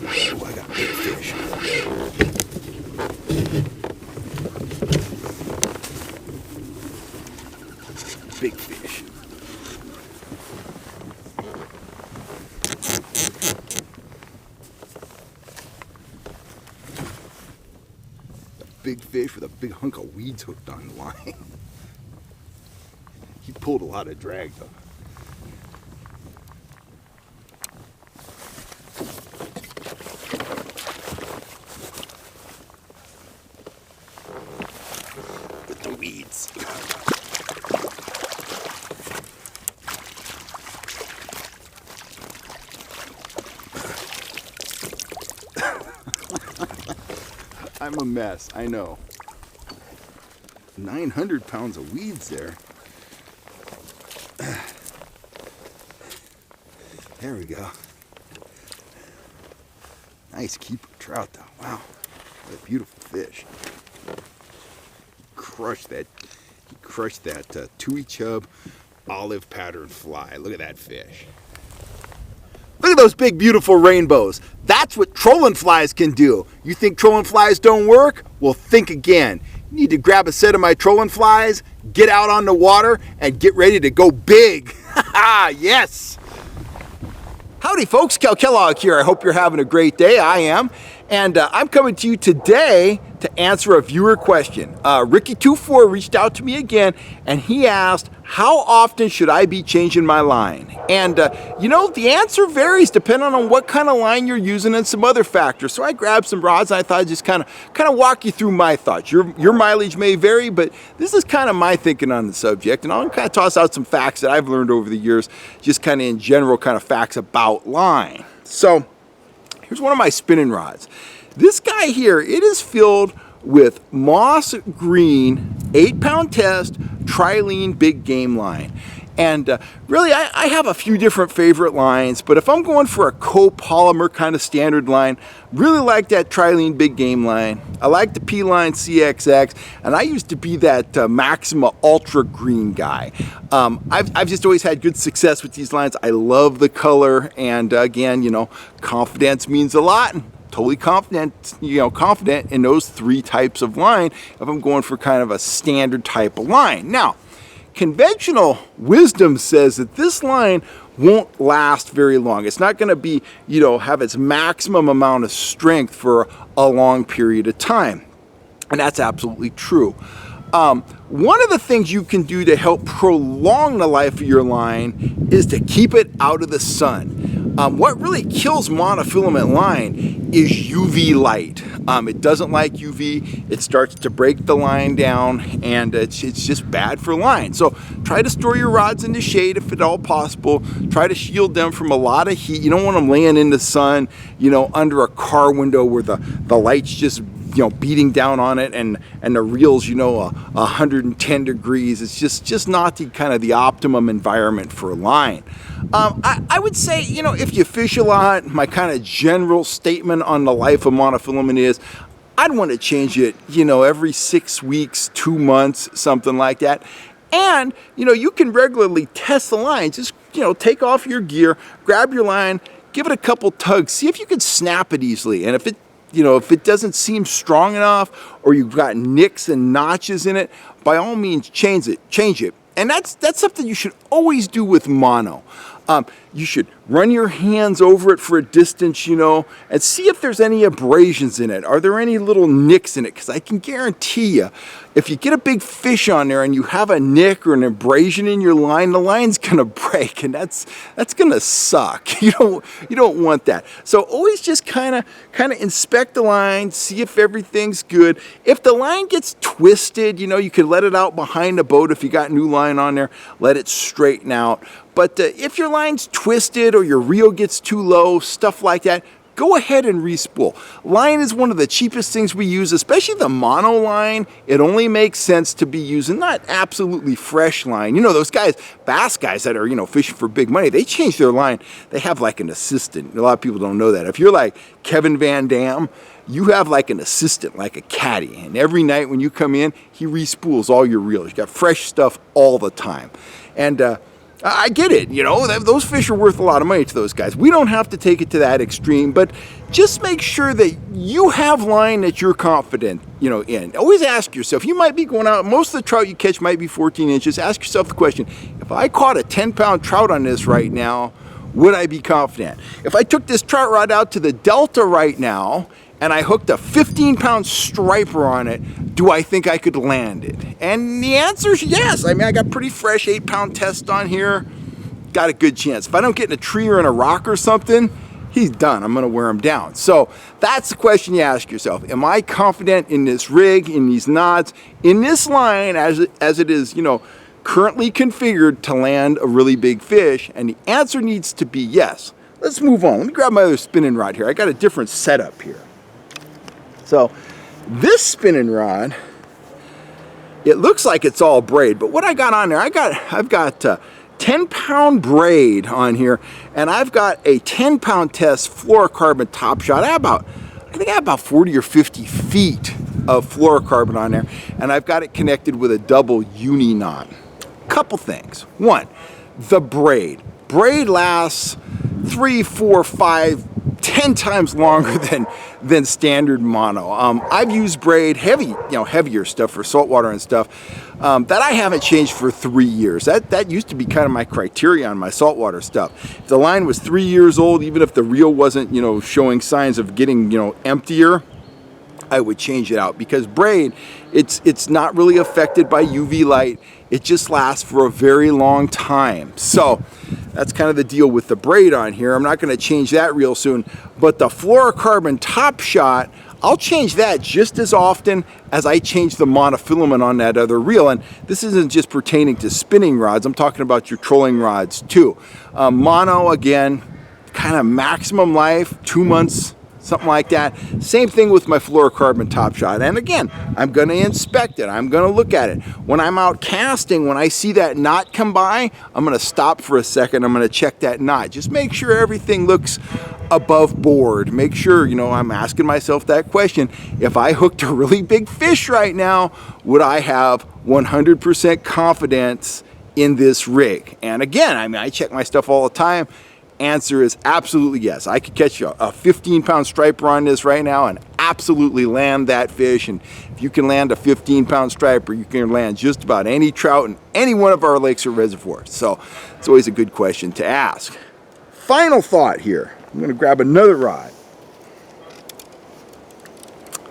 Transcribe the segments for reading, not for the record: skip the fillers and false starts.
Ooh, I got big fish. Big fish. Big fish with a big hunk of weeds hooked on the line. He pulled a lot of drag though. With the weeds. I'm a mess, I know. 900 pounds of weeds there. There we go. Nice keeper trout though. Wow, what a beautiful fish. Crushed that tui chub olive pattern fly. Look at that fish. Look at those big, beautiful rainbows. That's what trolling flies can do. You think trolling flies don't work? Well, think again. You need to grab a set of my trolling flies, get out on the water, and get ready to go big. Yes! Howdy, folks. Cal Kellogg here. I hope you're having a great day. I am. And I'm coming to you today to answer a viewer question. Ricky24 reached out to me again, and he asked, how often should I be changing my line? And you know, the answer varies depending on what kind of line you're using and some other factors. So I grabbed some rods, and I thought I'd just kind of walk you through my thoughts. Your mileage may vary, but this is kind of my thinking on the subject, and I'll kind of toss out some facts that I've learned over the years, just kind of in general kind of facts about line. So here's one of my spinning rods. This guy here, it is filled with moss green 8-pound test trilene big game line. And really, I have a few different favorite lines, but if I'm going for a copolymer kind of standard line, really like that trilene big game line. I like the P-line CXX, and I used to be that Maxima Ultra Green guy. I've just always had good success with these lines. I love the color, and again, you know, confidence means a lot. Totally confident in those 3 types of line if I'm going for kind of a standard type of line. Now, conventional wisdom says that this line won't last very long. It's not going to be, you know, have its maximum amount of strength for a long period of time. And that's absolutely true. One of the things you can do to help prolong the life of your line is to keep it out of the sun. What really kills monofilament line is UV light. It doesn't like UV. It starts to break the line down, and it's just bad for line. So try to store your rods in the shade if at all possible. Try to shield them from a lot of heat. You don't want them laying in the sun, you know, under a car window where the light's just, you know, beating down on it, and the reel's, you know, 110 degrees. It's just not the kind of the optimum environment for a line. I would say, you know, if you fish a lot, my kind of general statement on the life of monofilament is I'd want to change it, you know, every 6 weeks, 2 months, something like that. And, you know, you can regularly test the line. Just, you know, take off your gear, grab your line, give it a couple tugs, see if you can snap it easily. And if it doesn't seem strong enough, or you've got nicks and notches in it, by all means change it. And that's something you should always do with mono. You should run your hands over it for a distance, you know, and see if there's any abrasions in it. Are there any little nicks in it? Because I can guarantee you, if you get a big fish on there and you have a nick or an abrasion in your line, the line's gonna break, and that's gonna suck. You don't want that. So always just kind of inspect the line, see if everything's good. If the line gets twisted, you know, you could let it out behind the boat. If you got new line on there, let it straighten out. But if your line's twisted or your reel gets too low, stuff like that, go ahead and respool. Line is one of the cheapest things we use, especially the mono line. It only makes sense to be using not absolutely fresh line. You know, those guys, bass guys that are, you know, fishing for big money, they change their line. They have like an assistant. A lot of people don't know that. If you're like Kevin Van Dam, you have like an assistant, like a caddy. And every night when you come in, he respools all your reels. You got fresh stuff all the time. And I get it, you know, those fish are worth a lot of money to those guys. We don't have to take it to that extreme, but just make sure that you have line that you're confident, you know, in. Always ask yourself, you might be going out, most of the trout you catch might be 14 inches. Ask yourself the question, if I caught a 10-pound trout on this right now, would I be confident? If I took this trout rod out to the Delta right now, and I hooked a 15-pound striper on it, do I think I could land it? And the answer is yes. I mean, I got pretty fresh 8-pound test on here. Got a good chance. If I don't get in a tree or in a rock or something, he's done. I'm gonna wear him down. So that's the question you ask yourself. Am I confident in this rig, in these knots, in this line as it is, you know, currently configured to land a really big fish? And the answer needs to be yes. Let's move on. Let me grab my other spinning rod here. I got a different setup here. So this spinning rod, it looks like it's all braid, but what I got on there, I've got 10-pound braid on here, and I've got a 10-pound test fluorocarbon top shot. I think I have about 40 or 50 feet of fluorocarbon on there, and I've got it connected with a double uni knot. Couple things. One, the braid. Braid lasts 3, 4, 5, 10 times longer than standard mono. I've used braid, heavier stuff for saltwater and stuff, that I haven't changed for 3 years. That used to be kind of my criteria on my saltwater stuff. If the line was 3 years old, even if the reel wasn't, you know, showing signs of getting, you know, emptier, I would change it out, because braid, it's not really affected by UV light. It just lasts for a very long time. So that's kind of the deal with the braid on here. I'm not going to change that real soon, but the fluorocarbon top shot, I'll change that just as often as I change the monofilament on that other reel. And this isn't just pertaining to spinning rods. I'm talking about your trolling rods too. Mono, again, kind of maximum life, 2 months, something like that. Same thing with my fluorocarbon top shot. And again, I'm going to inspect it. I'm going to look at it. When I'm out casting, when I see that knot come by, I'm going to stop for a second. I'm going to check that knot. Just make sure everything looks above board. Make sure, you know, I'm asking myself that question. If I hooked a really big fish right now, would I have 100% confidence in this rig? And again, I mean, I check my stuff all the time. Answer is absolutely yes. I could catch a 15-pound striper on this right now and absolutely land that fish. And if you can land a 15-pound striper, you can land just about any trout in any one of our lakes or reservoirs. So it's always a good question to ask. Final thought here. I'm going to grab another rod.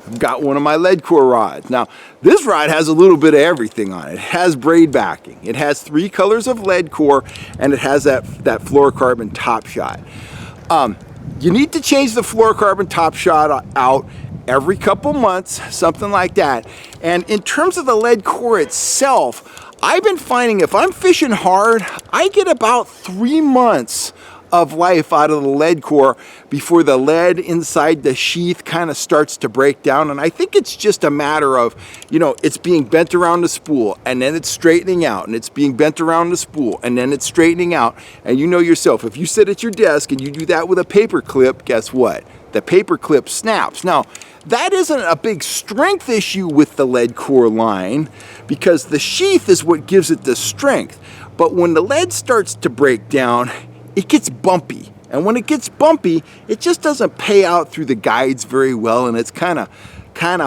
I've got one of my lead core rods. Now, this rod has a little bit of everything on it. It has braid backing. It has 3 colors of lead core, and it has that fluorocarbon top shot. You need to change the fluorocarbon top shot out every couple months, something like that. And in terms of the lead core itself, I've been finding if I'm fishing hard, I get about 3 months of life out of the lead core before the lead inside the sheath kind of starts to break down. And I think it's just a matter of, you know, it's being bent around the spool, and then it's straightening out, and it's being bent around the spool, and then it's straightening out. And you know yourself, if you sit at your desk and you do that with a paper clip, guess what? The paper clip snaps. Now, that isn't a big strength issue with the lead core line, because the sheath is what gives it the strength. But when the lead starts to break down, it gets bumpy. And when it gets bumpy, it just doesn't pay out through the guides very well, and it's kind of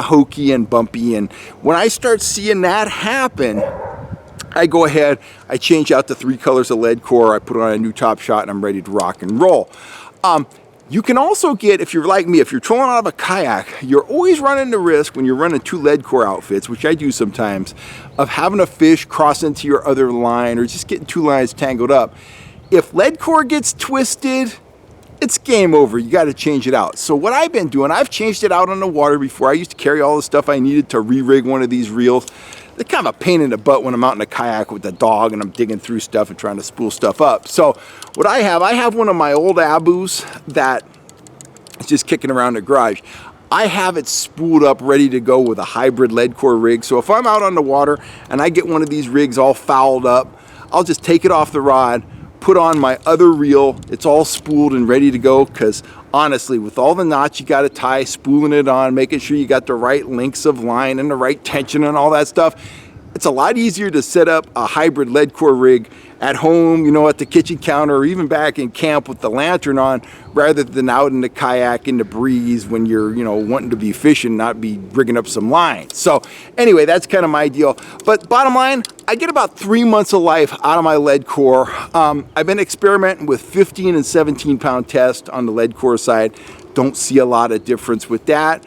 hokey and bumpy. And when I start seeing that happen, I go ahead, I change out the 3 colors of lead core, I put on a new top shot, and I'm ready to rock and roll. You can also get, if you're like me, if you're trolling out of a kayak, you're always running the risk when you're running 2 lead core outfits, which I do sometimes, of having a fish cross into your other line or just getting 2 lines tangled up. If lead core gets twisted, it's game over. You got to change it out. So what I've been doing, I've changed it out on the water before. I used to carry all the stuff I needed to re-rig one of these reels. They're kind of a pain in the butt when I'm out in a kayak with the dog and I'm digging through stuff and trying to spool stuff up. So what I have one of my old Abus that is just kicking around the garage. I have it spooled up, ready to go with a hybrid lead core rig. So if I'm out on the water and I get one of these rigs all fouled up, I'll just take it off the rod, put on my other reel, it's all spooled and ready to go, because honestly, with all the knots you got to tie, spooling it on, making sure you got the right lengths of line and the right tension and all that stuff, It's a lot easier to set up a hybrid lead core rig at home, you know, at the kitchen counter, or even back in camp with the lantern on, rather than out in the kayak in the breeze when you're, you know, wanting to be fishing, not be rigging up some lines. So anyway, that's kind of my deal. But bottom line, I get about 3 months of life out of my lead core. I've been experimenting with 15 and 17 pound test on the lead core side. Don't see a lot of difference with that.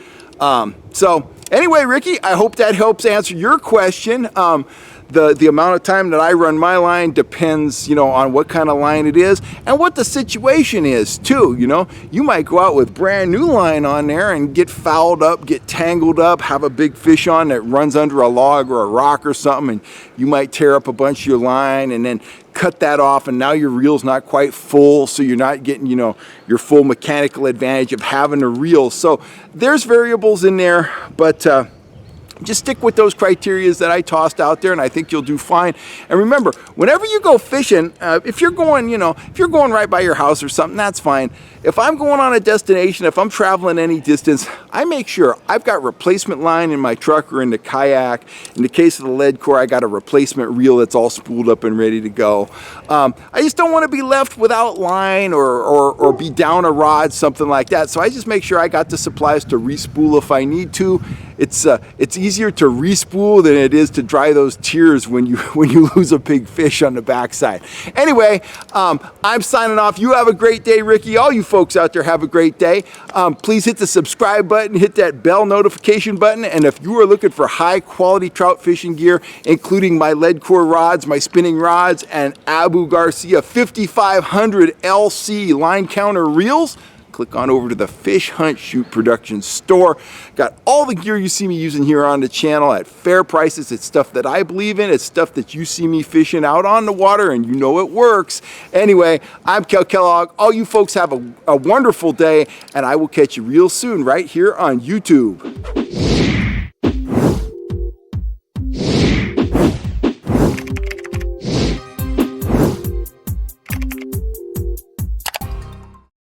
So anyway, Ricky, I hope that helps answer your question. The amount of time that I run my line depends, you know, on what kind of line it is and what the situation is too. You know, you might go out with brand new line on there and get fouled up, get tangled up, have a big fish on that runs under a log or a rock or something, and you might tear up a bunch of your line and then cut that off, and now your reel's not quite full, so you're not getting, you know, your full mechanical advantage of having a reel. So there's variables in there, but just stick with those criteria that I tossed out there, and I think you'll do fine. And remember, whenever you go fishing, if you're going, you know, if you're going right by your house or something, that's fine. If I'm going on a destination, if I'm traveling any distance, I make sure I've got replacement line in my truck or in the kayak. In the case of the lead core, I got a replacement reel that's all spooled up and ready to go. I just don't want to be left without line or be down a rod, something like that. So I just make sure I got the supplies to respool if I need to. It's easier to respool than it is to dry those tears when you lose a big fish on the backside. Anyway, I'm signing off. You have a great day, Ricky. All you folks out there have a great day. Please hit the subscribe button, hit that bell notification button, and if you are looking for high quality trout fishing gear, including my lead core rods, my spinning rods, and Abu Garcia 5500 LC line counter reels, click on over to the Fish Hunt Shoot Productions store. Got all the gear you see me using here on the channel at fair prices. It's stuff that I believe in. It's stuff that you see me fishing out on the water and you know it works. Anyway, I'm Kel Kellogg. All you folks have a wonderful day, and I will catch you real soon right here on YouTube.